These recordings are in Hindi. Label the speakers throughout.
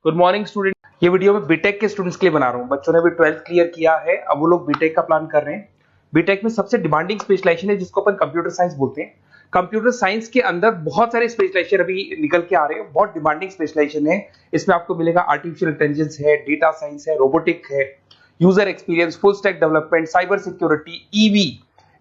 Speaker 1: Good morning student. ये वीडियो मैं बीटेक के स्टूडेंट्स के लिए बना रहा हूँ। बच्चों ने भी 12th क्लियर किया है, अब वो लोग बीटेक का प्लान कर रहे हैं। बीटेक में सबसे डिमांडिंग स्पेशलाइजेशन है जिसको अपन कंप्यूटर साइंस बोलते हैं। कंप्यूटर साइंस के अंदर बहुत सारे स्पेशलाइजेशन अभी निकल के आ रहे हैं, बहुत डिमांडिंग स्पेशलाइजेशन है। इसमें आपको मिलेगा आर्टिफिशियल इंटेलिजेंस है, डेटा साइंस है, रोबोटिक है, user experience, full stack development, cyber security, EV,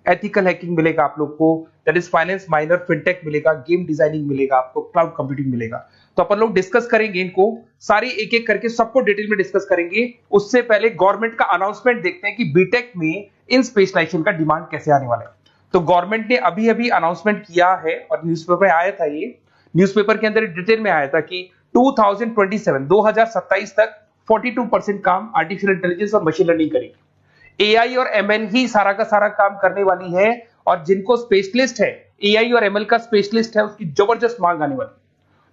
Speaker 1: ethical hacking मिलेगा आप लोग को, that is finance minor, fintech मिलेगा, गेम डिजाइनिंग मिलेगा आपको, क्लाउड कंप्यूटिंग मिलेगा। तो अपन लोग डिस्कस करेंगे इनको सारी एक एक करके, सबको डिटेल में डिस्कस करेंगे। उससे पहले गवर्नमेंट का अनाउंसमेंट देखते हैं कि बीटेक में इन स्पेशलाइजेशन का डिमांड कैसे आने वाला है। तो गवर्नमेंट ने अभी अभी अनाउंसमेंट किया है और न्यूज़पेपर में आया था, ये न्यूज़पेपर के अंदर डिटेल में आया था कि 2027 तक 42% काम आर्टिफिशियल इंटेलिजेंस और मशीन लर्निंग करेगी। एआई और एमएल ही सारा का सारा काम करने वाली है, और जिनको स्पेशलिस्ट है, एआई और एमएल का स्पेशलिस्ट है, उसकी जबरदस्त मांग आने वाली है।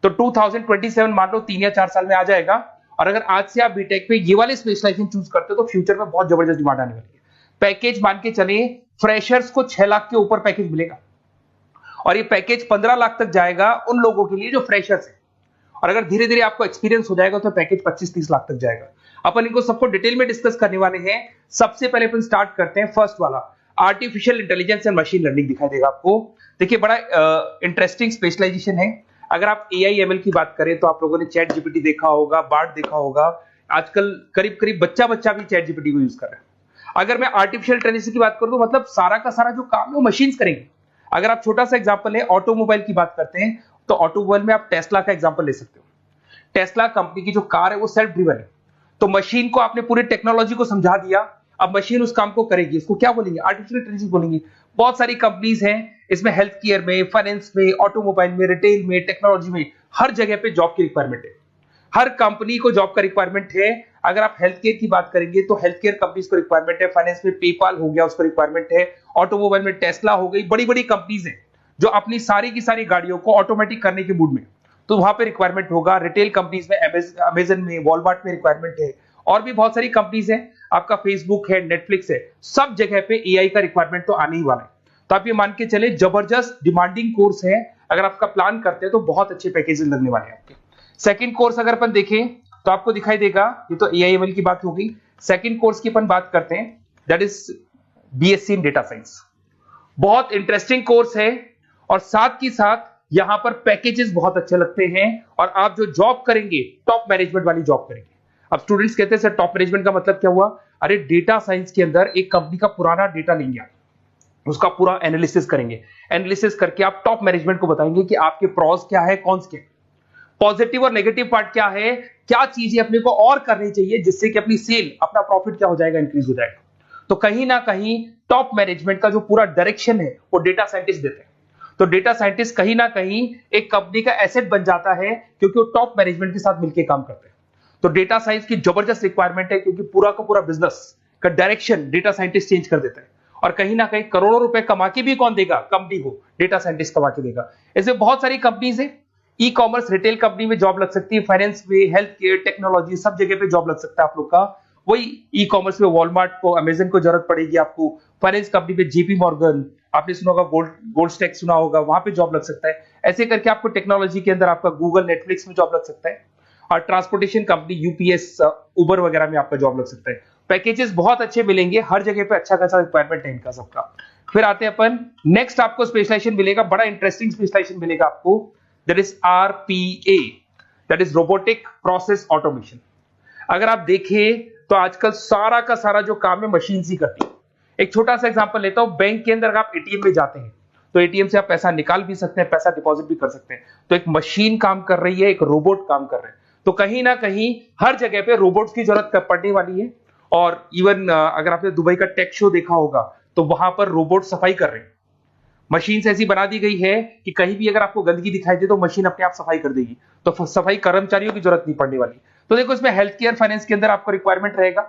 Speaker 1: तो 2027 मान लो 3 या 4 साल में आ जाएगा। और अगर आज से आप बीटेक में ये वाले स्पेशलाइजेशन चूज करते हो तो फ्यूचर में बहुत जबरदस्त डिमांड आने वाली है। पैकेज मान के चले, फ्रेशर्स को 6 लाख के ऊपर पैकेज मिलेगा, और ये पैकेज 15 लाख तक जाएगा उन लोगों के लिए जो फ्रेशर्स है। और अगर धीरे धीरे आपको एक्सपीरियंस हो जाएगा तो पैकेज 25-30 लाख तक जाएगा। अपन इनको सबको डिटेल में डिस्कस करने वाले हैं। सबसे पहले अपन स्टार्ट करते हैं फर्स्ट वाला, artificial intelligence and machine learning दिखाई देगा आपको। देखिए बड़ा इंटरेस्टिंग स्पेशलाइजेशन है। अगर आप एआई एमएल की बात करें तो आप लोगों ने चैट जीपीटी देखा होगा, बार्ड देखा होगा। आजकल करीब करीब बच्चा भी चैट जीपीटी को यूज कर रहा है। अगर मैं आर्टिफिशियल इंटेलिजेंस की बात करूं तो मतलब सारा का सारा जो काम है वो मशीन्स करेंगे। अगर आप छोटा सा एग्जांपल है, ऑटोमोबाइल की बात करते हैं तो ऑटोमोबाइल में आप टेस्ला का एग्जांपल ले सकते हो। टेस्ला कंपनी की जो कार है वो सेल्फ ड्रिवन है। तो मशीन को आपने पूरी टेक्नोलॉजी को समझा दिया, अब मशीन उस काम को करेगी। इसको क्या बोलेंगे? आर्टिफिशियल इंटेलिजेंस बोलेंगे। बहुत सारी कंपनीज हैं इसमें, हेल्थ केयर में, फाइनेंस में, ऑटोमोबाइल में, रिटेल में, टेक्नोलॉजी में, हर जगह पे जॉब की रिक्वायरमेंट है। हर कंपनी को जॉब का रिक्वायरमेंट है। अगर आप हेल्थ केयर की बात करेंगे तो हेल्थ केयर कंपनीज को रिक्वायरमेंट है, फाइनेंस में पेपाल हो गया उसको रिक्वायरमेंट है, ऑटोमोबाइल में टेस्ला हो गई, बड़ी बड़ी कंपनीज हैं जो अपनी सारी की सारी गाड़ियों को ऑटोमेटिक करने के मूड में, तो वहां पे रिक्वायरमेंट होगा। रिटेल कंपनीज में अमेजन में, वॉलमार्ट में रिक्वायरमेंट है, और भी बहुत सारी कंपनीज हैं, आपका फेसबुक है, नेटफ्लिक्स है, सब जगह पे एआई का रिक्वायरमेंट तो आने ही वाला है। तो आप ये मान के चले जबरदस्त डिमांडिंग कोर्स है। अगर आपका प्लान करते हैं तो बहुत अच्छे पैकेजेस लगने वाले हैं आपके। सेकंड कोर्स अगर अपन देखें तो आपको दिखाई देगा, ये तो एआई एमएल की बात हो गई। सेकंड कोर्स की अपन बात करते हैं, that is BSc in data science. बहुत इंटरेस्टिंग कोर्स है, और साथ ही साथ यहां पर पैकेजेस बहुत अच्छे लगते हैं, और आप जो जॉब करेंगे टॉप मैनेजमेंट वाली जॉब करेंगे। अब स्टूडेंट्स कहते हैं सर टॉप मैनेजमेंट का मतलब क्या हुआ? अरे डेटा साइंस के अंदर एक कंपनी का पुराना डेटा लेंगे आप, उसका पूरा एनालिसिस करेंगे, एनालिसिस करके आप टॉप मैनेजमेंट को बताएंगे कि आपके प्रॉस क्या है, कॉन्स क्या है, पॉजिटिव और नेगेटिव पार्ट क्या है, क्या चीजें अपने को और करनी चाहिए जिससे कि अपनी सेल, अपना प्रॉफिट क्या हो जाएगा, इंक्रीज हो जाएगा। तो कहीं ना कहीं टॉप मैनेजमेंट का जो पूरा डायरेक्शन है वो डेटा साइंटिस्ट देते हैं। तो डेटा साइंटिस्ट कहीं ना कहीं एक कंपनी का एसेट बन जाता है, क्योंकि वो टॉप मैनेजमेंट के साथ मिलकर काम करते हैं। तो डेटा साइंस की जबरदस्त रिक्वायरमेंट है, क्योंकि पूरा का पूरा बिजनेस का डायरेक्शन डेटा साइंटिस्ट चेंज कर देता है। और कहीं ना कहीं करोड़ों रुपए कमा के भी कौन देगा? कंपनी को डेटा साइंटिस्ट कमा के देगा। ऐसे बहुत सारी कंपनीज है, ई कॉमर्स, रिटेल कंपनी में जॉब लग सकती है, फाइनेंस में, हेल्थ केयर, टेक्नोलॉजी, सब जगह पे जॉब लग सकता है आप लोग का। वही ई कॉमर्स में वॉलमार्ट को, अमेजन को जरूरत पड़ेगी आपको। फाइनेंस कंपनी में जेपी मॉर्गन, आपने सुना होगा, गोल्ड स्टैक सुना होगा, वहां पे जॉब लग सकता है। ऐसे करके आपको टेक्नोलॉजी के अंदर आपका गूगल, नेटफ्लिक्स में जॉब लग सकता है। और ट्रांसपोर्टेशन कंपनी, यूपीएस, उबर वगैरह में आपका जॉब लग सकता है। पैकेजेस बहुत अच्छे मिलेंगे, हर जगह पे अच्छा खासा रिक्वायरमेंट है इनका सबका। फिर आते हैं अपन नेक्स्ट, आपको स्पेशलाइजेशन मिलेगा, बड़ा इंटरेस्टिंग स्पेशलाइजेशन मिलेगा आपको, that is RPA, that is robotic process automation. अगर आप देखें तो आजकल सारा का सारा जो काम है मशीन ही करती है। एक छोटा सा एग्जांपल लेता हूं, बैंक के अंदर आप एटीएम में जाते हैं तो एटीएम से आप पैसा निकाल भी सकते हैं, पैसा डिपॉजिट भी कर सकते हैं। तो एक मशीन काम कर रही है, एक रोबोट काम कर रहे हैं। तो कहीं ना कहीं हर जगह पे रोबोट्स की जरूरत पड़ने वाली है। और इवन अगर आपने दुबई का टेक शो देखा होगा तो वहां पर रोबोट सफाई कर रहे हैं। मशीन ऐसी बना दी गई है कि कहीं भी अगर आपको गंदगी दिखाई दे तो मशीन अपने आप सफाई कर देगी, तो सफाई कर्मचारियों की जरूरत नहीं पड़ने वाली। तो देखो इसमें हेल्थ केयर, फाइनेंस के अंदर आपको रिक्वायरमेंट रहेगा,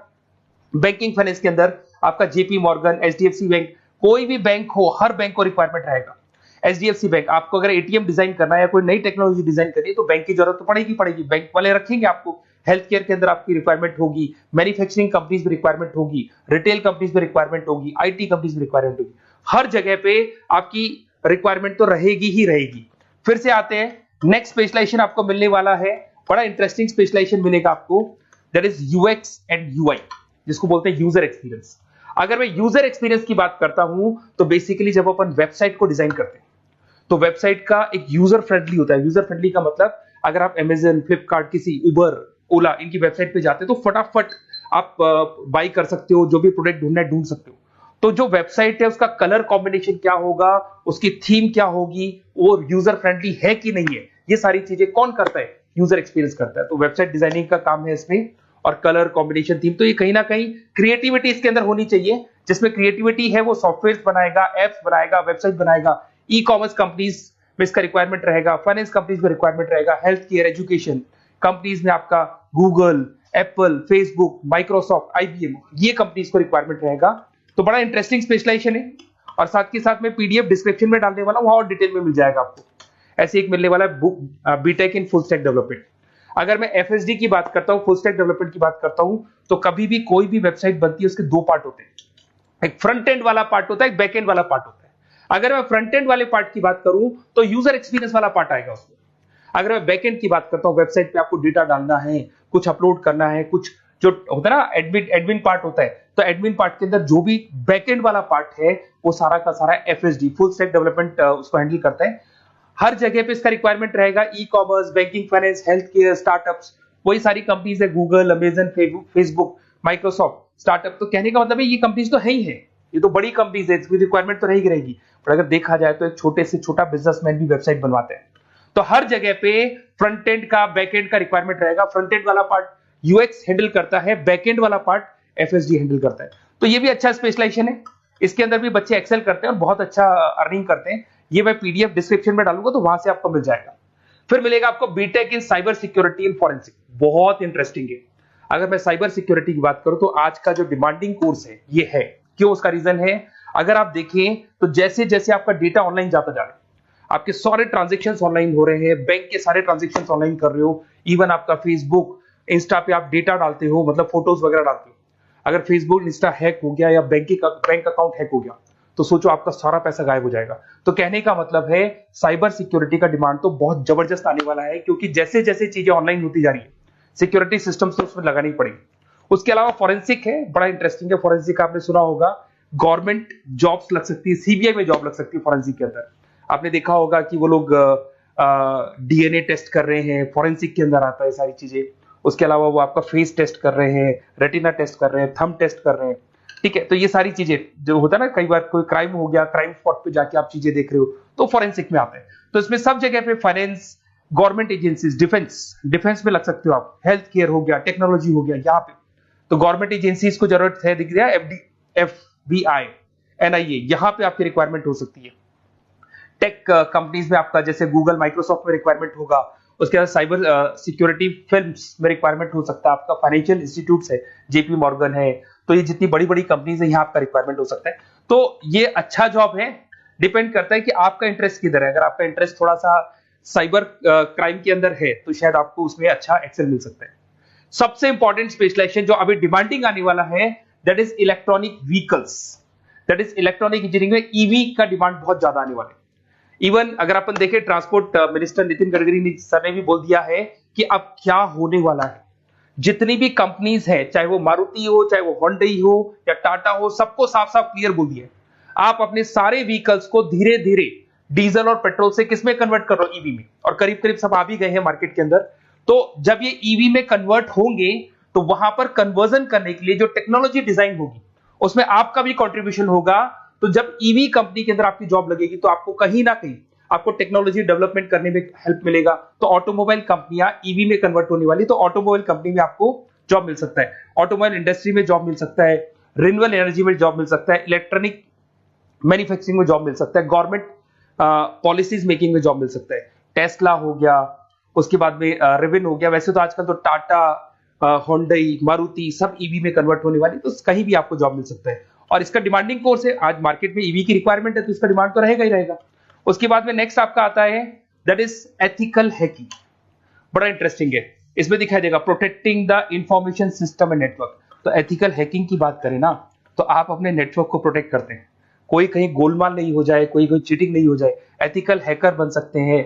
Speaker 1: बैंकिंग फाइनेंस के अंदर आपका जेपी मॉर्गन, एचडीएफसी बैंक, कोई भी बैंक हो, हर बैंक को रिक्वायरमेंट रहेगा। एचडीएफसी बैंक, आपको अगर एटीएम डिजाइन करना है या कोई नई टेक्नोलॉजी डिजाइन करनी है तो बैंक की जरूरत तो पड़ेगी, बैंक वाले रखेंगे आपको। हेल्थ केयर के अंदर आपकी रिक्वायरमेंट होगी, मैन्युफैक्चरिंग कंपनीज में रिक्वायरमेंट होगी, रिटेल कंपनीज में रिक्वायरमेंट होगी, आईटी कंपनीज में रिक्वायरमेंट होगी। हर जगह पे आपकी रिक्वायरमेंट तो रहेगी ही रहेगी। फिर से आते हैं, नेक्स्ट स्पेशलाइजेशन आपको मिलने वाला है बड़ा इंटरेस्टिंग स्पेशलाइजेशन मिलेगा आपको, that is UX and UI, जिसको बोलते हैं यूजर एक्सपीरियंस। अगर मैं यूजर एक्सपीरियंस की बात करता हूं तो बेसिकली जब अपन वेबसाइट को डिजाइन करते हैं तो वेबसाइट का एक यूजर फ्रेंडली होता है। यूजर फ्रेंडली का मतलब अगर आप अमेजन, फ्लिपकार्ट, किसी उबर, ओला इनकी वेबसाइट पे जाते हो तो फटाफट आप बाई कर सकते हो, जो भी प्रोडक्ट ढूंढना है ढूंढ सकते हो। तो जो वेबसाइट है उसका कलर कॉम्बिनेशन क्या होगा, उसकी थीम क्या होगी, वो यूजर फ्रेंडली है कि नहीं है, ये सारी चीजें कौन करता है, यूजर एक्सपीरियंस करता है। तो वेबसाइट डिजाइनिंग का काम है इसमें, और कलर कॉम्बिनेशन, थीम, तो ये कहीं ना कहीं क्रिएटिविटी इसके अंदर होनी चाहिए। जिसमें क्रिएटिविटी है वो सॉफ्टवेयर बनाएगा, एप्स बनाएगा, वेबसाइट बनाएगा। ई कॉमर्स कंपनीज में इसका रिक्वायरमेंट रहेगा, फाइनेंस कंपनीज में रिक्वायरमेंट रहेगा, हेल्थ केयर, एजुकेशन कंपनीज में आपका Google, Apple, Facebook, Microsoft, IBM, ये कंपनीज को रिक्वायरमेंट रहेगा। तो बड़ा इंटरेस्टिंग स्पेशलाइजेशन है, और साथ के साथ में पीडीएफ डिस्क्रिप्शन में डालने वाला हूं, वहां और डिटेल में मिल जाएगा आपको। ऐसे एक मिलने वाला है book, BTech in full stack development. अगर मैं एफएसडी की बात करता हूं, फुल स्टैक डेवलपमेंट की बात करता हूं, तो कभी भी कोई भी वेबसाइट बनती है उसके दो पार्ट होते हैं, एक फ्रंट एंड वाला पार्ट होता है, एक बैक एंड वाला पार्ट होता है। अगर मैं फ्रंट एंड वाले पार्ट की बात करूं तो यूजर एक्सपीरियंस वाला पार्ट आएगा उसमें। अगर मैं बैक एंड की बात करता हूं, वेबसाइट पे आपको डेटा डालना है, कुछ अपलोड करना है, कुछ जो होता है ना एडमिन पार्ट होता है, तो एडमिन पार्ट के अंदर जो भी बैक एंड वाला पार्ट है वो सारा का सारा एफएसडी, फुल स्टैक डेवलपमेंट, उसको हैंडल करता है। हर जगह पे इसका रिक्वायरमेंट रहेगा। E commerce, banking, finance, health care, startups, वही सारी कंपनीज है, Google, Amazon, Facebook, Microsoft, startup. तो कहने का मतलब है ये कंपनीज तो है ही है, ये तो बड़ी कंपनीज है, इसकी रिक्वायरमेंट तो रहेगी। पर अगर देखा जाए तो एक छोटे से छोटा बिजनेसमैन भी वेबसाइट बनवाते हैं। तो हर जगह पे फ्रंट एंड का, बैक एंड का रिक्वायरमेंट रहेगा। फ्रंट एंड वाला पार्ट यूएक्स हैंडल करता है, बैक एंड वाला पार्ट एफएसडी हैंडल करता है। तो ये भी अच्छा स्पेशलाइजेशन है, इसके अंदर भी बच्चे एक्सेल करते हैं और बहुत अच्छा अर्निंग करते हैं। ये मैं पीडीएफ डिस्क्रिप्शन में डालूंगा तो वहां से आपको मिल जाएगा। फिर मिलेगा आपको BTech in cyber security and forensic, बहुत इंटरेस्टिंग है। अगर मैं साइबर सिक्योरिटी की बात करूं तो आज का जो डिमांडिंग कोर्स है ये है। क्यों? उसका रीजन है, अगर आप देखें तो जैसे जैसे आपका डेटा ऑनलाइन जाता जा रहा है, आपके सारे ट्रांजेक्शन्स ऑनलाइन हो रहे हैं, बैंक के सारे ट्रांजेक्शन्स ऑनलाइन कर रहे हो, इवन आपका फेसबुक, इंस्टा पे आप डेटा डालते हो, मतलब फोटोज वगैरह डालते हो। अगर फेसबुक, इंस्टा हैक हो गया या बैंक अकाउंट हैक हो गया तो सोचो आपका सारा पैसा गायब हो जाएगा। तो कहने का मतलब है साइबर सिक्योरिटी का डिमांड तो बहुत जबरदस्त आने वाला है, क्योंकि जैसे जैसे चीजें ऑनलाइन होती जा रही है सिक्योरिटी सिस्टम्स तो उसमें लगानी पड़ेगी। उसके अलावा फॉरेंसिक है, बड़ा इंटरेस्टिंग है। फॉरेंसिक आपने सुना होगा, गवर्नमेंट जॉब्स लग सकती है, सीबीआई में जॉब लग सकती है फॉरेंसिक के अंदर। आपने देखा होगा कि वो लोग डीएनए टेस्ट कर रहे हैं, फॉरेंसिक के अंदर आता है सारी चीजें। उसके अलावा वो आपका फेस टेस्ट कर रहे हैं, रेटिना टेस्ट कर रहे हैं, थंब टेस्ट कर रहे हैं, ठीक है। तो ये सारी चीजें जो होता है ना, कई बार कोई क्राइम हो गया, क्राइम स्पॉट पे जाके आप चीजें देख रहे हो तो फॉरेंसिक में आता है। तो इसमें सब जगह पे फाइनेंस, गवर्नमेंट एजेंसीज, डिफेंस में लग सकते हो आप, हेल्थ केयर हो गया, टेक्नोलॉजी हो गया, यहाँ पे तो गवर्नमेंट एजेंसीज को जरूरत है, दिख रहा है, एफबीआई, एनआईए, यहाँ पे आपकी रिक्वायरमेंट हो सकती है। टेक कंपनीज में आपका जैसे गूगल, माइक्रोसॉफ्ट में रिक्वायरमेंट होगा। उसके बाद साइबर सिक्योरिटी फिल्म्स में रिक्वायरमेंट हो सकता है आपका, फाइनेंशियल इंस्टीट्यूट्स है, जेपी मॉर्गन है, तो ये जितनी बड़ी बड़ी कंपनीज है यहाँ आपका रिक्वायरमेंट हो सकता है। तो ये अच्छा जॉब है, डिपेंड करता है कि आपका इंटरेस्ट किधर है। अगर आपका इंटरेस्ट थोड़ा सा साइबर क्राइम के अंदर है तो शायद आपको उसमें अच्छा एक्सेल मिल सकता है। सबसे इंपॉर्टेंट स्पेशलाइजेशन जो अभी डिमांडिंग आने वाला है, that is electronic vehicles, that is electronic engineering में ईवी का डिमांड बहुत ज्यादा आने वाला है। इवन अगर अपन देखें, transport minister Nitin Gadkari sir ने भी बोल दिया है कि अब क्या होने वाला है, जितनी भी कंपनीज है, चाहे वो मारुति हो, चाहे वो होंडई हो या टाटा हो, सबको साफ साफ क्लियर बोल दिया, आप अपने सारे व्हीकल्स को धीरे धीरे डीजल और पेट्रोल से किसमें कन्वर्ट कर रहे हो, ईवी में। और करीब करीब सब आ भी गए हैं मार्केट के अंदर। तो जब ये ईवी में कन्वर्ट होंगे तो वहां पर कन्वर्जन करने के लिए जो टेक्नोलॉजी डिजाइन होगी उसमें आपका भी कंट्रीब्यूशन होगा। तो जब ईवी कंपनी के अंदर आपकी जॉब लगेगी तो आपको कहीं ना कहीं आपको टेक्नोलॉजी डेवलपमेंट करने में हेल्प मिलेगा। तो ऑटोमोबाइल कंपनियां ईवी में कन्वर्ट होने वाली, तो ऑटोमोबाइल कंपनी में आपको जॉब मिल सकता है, ऑटोमोबाइल इंडस्ट्री में जॉब मिल सकता है, रिन्यूएबल एनर्जी में जॉब मिल सकता है, इलेक्ट्रॉनिक मैन्युफैक्चरिंग में जॉब मिल सकता है, गवर्नमेंट पॉलिसीज मेकिंग में जॉब मिल सकता है। टेस्ला हो गया, उसके बाद में रिविन हो गया। वैसे तो आजकल तो टाटा, होंडई, मारुति सब ईवी में कन्वर्ट होने वाली, तो कहीं भी आपको जॉब मिल सकता है। और इसका डिमांडिंग कोर्स है, आज मार्केट में ईवी की रिक्वायरमेंट है तो इसका डिमांड तो रहेगा ही रहेगा। उसके बाद में नेक्स्ट आपका आता है दैट इज एथिकल हैकिंग, बड़ा इंटरेस्टिंग है। इसमें दिखाई देगा protecting the information system and network. तो एथिकल हैकिंग की बात करें ना, तो आप अपने नेटवर्क को प्रोटेक्ट करते हैं, कोई कहीं गोलमाल नहीं हो जाए, कोई चीटिंग नहीं हो जाए। एथिकल हैकर बन सकते हैं,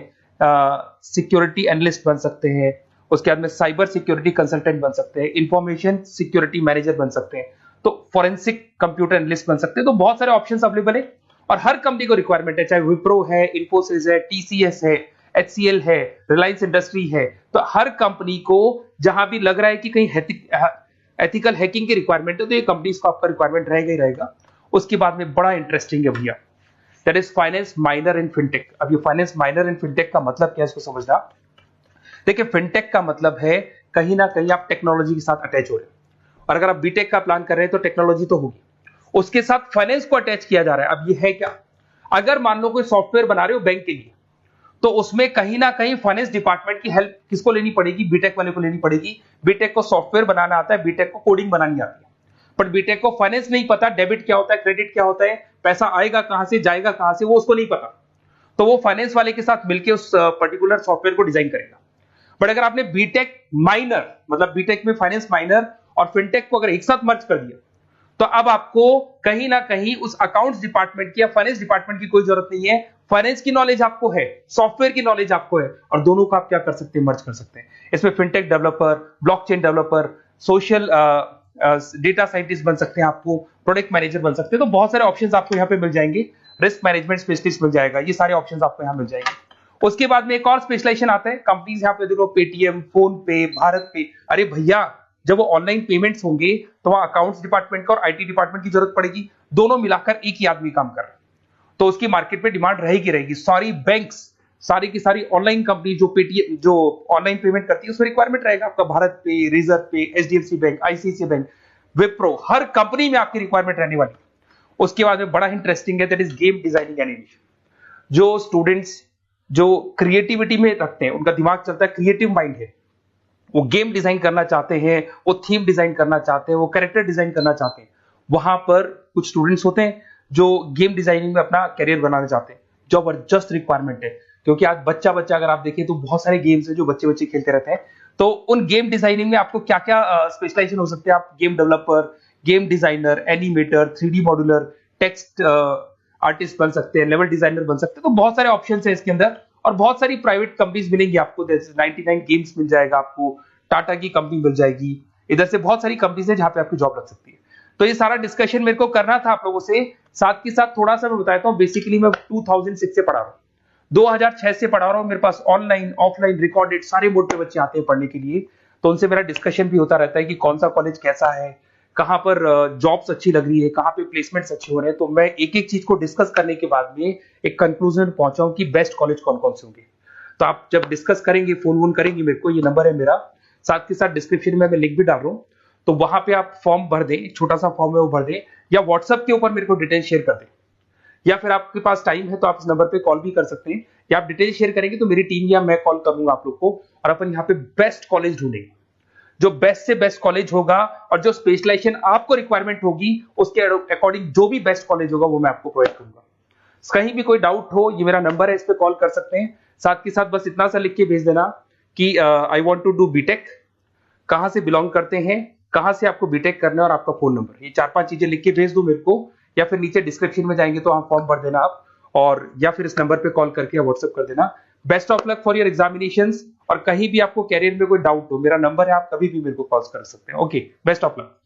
Speaker 1: सिक्योरिटी एनालिस्ट बन सकते हैं। उसके बाद में साइबर सिक्योरिटी कंसल्टेंट बन सकते हैं, इंफॉर्मेशन सिक्योरिटी मैनेजर बन सकते हैं, तो फॉरेंसिक कंप्यूटर एनालिस्ट बन सकते हैं। तो बहुत सारे ऑप्शंस अवेलेबल है और हर कंपनी को रिक्वायरमेंट है, चाहे विप्रो है, इन्फोसिस है, टीसीएस है, एचसीएल है, रिलायंस इंडस्ट्री है। तो हर कंपनी को जहां भी लग रहा है कि कहीं एथिकल हैकिंग की रिक्वायरमेंट है तो ये कंपनीज को आपका रिक्वायरमेंट रहेगा ही रहेगा। उसके बाद में बड़ा इंटरेस्टिंग है भैया, that is finance minor in fintech. अब ये फाइनेंस माइनर इन फिनटेक का मतलब क्या है इसको समझना। देखिए फिनटेक का मतलब है कहीं ना कहीं आप टेक्नोलॉजी के साथ अटैच हो रहे हैं, और अगर आप बीटेक का प्लान कर रहे हैं तो टेक्नोलॉजी तो होगी, उसके साथ फाइनेंस को अटैच किया जा रहा है। अब ये है क्या, अगर मान लो कोई सॉफ्टवेयर बना रहे हो बैंक के लिए, तो उसमें कहीं ना कहीं फाइनेंस डिपार्टमेंट की हेल्प किसको लेनी पड़ेगी, बीटेक वाले को लेनी पड़ेगी। बीटेक को सॉफ्टवेयर बनाना आता है, बीटेक को कोडिंग बनानी आती है, बट बीटेक को फाइनेंस नहीं पता, डेबिट क्या होता है, क्रेडिट क्या होता है, पैसा आएगा कहां से, जाएगा कहां से, वो उसको नहीं पता। तो वो फाइनेंस वाले के साथ मिलकर उस पर्टिकुलर सॉफ्टवेयर को डिजाइन करेगा। बट अगर आपने बीटेक माइनर, मतलब बीटेक में फाइनेंस माइनर और फिनटेक को अगर एक साथ मर्ज कर दिया, तो अब आपको कहीं ना कहीं उस अकाउंट्स डिपार्टमेंट की या फाइनेंस डिपार्टमेंट की कोई जरूरत नहीं है। फाइनेंस की नॉलेज आपको है, सॉफ्टवेयर की नॉलेज आपको है, और दोनों को आप क्या कर सकते हैं, मर्ज कर सकते हैं। इसमें fintech developer, blockchain developer, social data scientist बन सकते हैं, आपको प्रोडक्ट मैनेजर बन सकते हैं। तो बहुत सारे ऑप्शंस आपको यहाँ पे मिल जाएंगे, रिस्क मैनेजमेंट स्पेशलिस्ट मिल जाएगा, ये सारे ऑप्शंस आपको यहाँ मिल जाएंगे। उसके बाद में एक और स्पेशलाइजेशन आता है, कंपनीज यहाँ पे देखो पेटीएम, फोन पे, भारत पे। अरे भैया जब वो ऑनलाइन पेमेंट्स होंगे तो वहां अकाउंट्स डिपार्टमेंट का और आईटी डिपार्टमेंट की जरूरत पड़ेगी, दोनों मिलाकर एक ही आदमी काम कर रहा है, तो उसकी मार्केट में डिमांड रहेगी रहेगी। सारी बैंक्स, सारी की सारी ऑनलाइन कंपनी जो पेटीएम, जो ऑनलाइन पेमेंट करती है, उसमें रिक्वायरमेंट रहेगा आपका भारत पे, Razorpay, HDFC bank, ICICI bank, Wipro, हर कंपनी में आपकी रिक्वायरमेंट रहने वाली। उसके बाद में बड़ा इंटरेस्टिंग है, that is game designing animation. जो स्टूडेंट्स जो क्रिएटिविटी में रखते हैं, उनका दिमाग चलता है, क्रिएटिव माइंड है, वो गेम डिजाइन करना चाहते हैं, वो थीम डिजाइन करना चाहते हैं, वो कैरेक्टर डिजाइन करना चाहते हैं, वहां पर कुछ स्टूडेंट्स होते हैं जो गेम डिजाइनिंग में अपना करियर बनाना चाहते हैं। जबरदस्त रिक्वायरमेंट है, क्योंकि आज बच्चा बच्चा अगर आप देखें तो बहुत सारे गेम्स हैं जो बच्चे बच्चे खेलते रहते हैं। तो उन गेम डिजाइनिंग में आपको क्या क्या स्पेशलाइजेशन हो सकते हैं, आप game developer, game designer, animator, 3D modular, text artist बन सकते हैं, लेवल डिजाइनर बन सकते हैं। तो बहुत सारे ऑप्शंस हैं इसके अंदर, और बहुत सारी प्राइवेट कंपनीज मिलेंगी आपको, जैसे 99 गेम्स मिल जाएगा आपको, टाटा की कंपनी मिल जाएगी, इधर से बहुत सारी कंपनीज है जहां पे आपकी जॉब लग सकती है। तो ये सारा डिस्कशन मेरे को करना था आप लोगों से, साथ के साथ थोड़ा सा मैं बताता हूँ। बेसिकली मैं 2006 से पढ़ा रहा हूँ, 2006 से पढ़ा रहा हूँ। मेरे पास ऑनलाइन ऑफलाइन रिकॉर्डेड सारे बोर्ड पे बच्चे आते हैं पढ़ने के लिए, तो उनसे मेरा डिस्कशन भी होता रहता है कि कौन सा कॉलेज कैसा है, कहां पर जॉब्स अच्छी लग रही है, कहां पे प्लेसमेंट्स अच्छे हो रहे हैं। तो मैं एक एक चीज को डिस्कस करने के बाद में एक कंक्लूजन पहुंचा हूं कि बेस्ट कॉलेज कौन कौन से होंगे। तो आप जब डिस्कस करेंगे, फोन वोन करेंगे मेरे को, ये नंबर है मेरा, साथ के साथ डिस्क्रिप्शन में मैं लिंक भी डाल रहा हूँ, तो वहां पे आप फॉर्म भर दें, छोटा सा फॉर्म है वो भर दें, या व्हाट्सएप के ऊपर मेरे को डिटेल शेयर कर दें, या फिर आपके पास टाइम है तो आप इस नंबर पे कॉल भी कर सकते हैं, या आप डिटेल शेयर करेंगे तो मेरी टीम या मैं कॉल करूंगा आप लोग को, और अपन यहाँ पे बेस्ट कॉलेज ढूंढेंगे, जो बेस्ट से बेस्ट कॉलेज होगा, और जो स्पेशलाइजेशन आपको रिक्वायरमेंट होगी उसके अकॉर्डिंग जो भी बेस्ट कॉलेज होगा वो मैं आपको प्रोवाइड करूंगा। कहीं भी कोई डाउट हो, ये मेरा नंबर है, इस पे कॉल कर सकते हैं। साथ के साथ बस इतना सा लिख के भेज देना कि I want to do BTech, कहां से बिलोंग करते हैं, कहां से आपको बीटेक करना है, और आपका फोन नंबर, ये 4-5 चीजें लिख के भेज दो मेरे को, या फिर नीचे डिस्क्रिप्शन में जाएंगे तो आप फॉर्म भर देना आप, और या फिर इस नंबर पे कॉल करके या व्हाट्सएप कर देना। Best of luck for your examinations, और कहीं भी आपको कैरियर में कोई डाउट हो, मेरा नंबर है, आप कभी भी मेरे को कॉल कर सकते हैं। Okay, best of luck.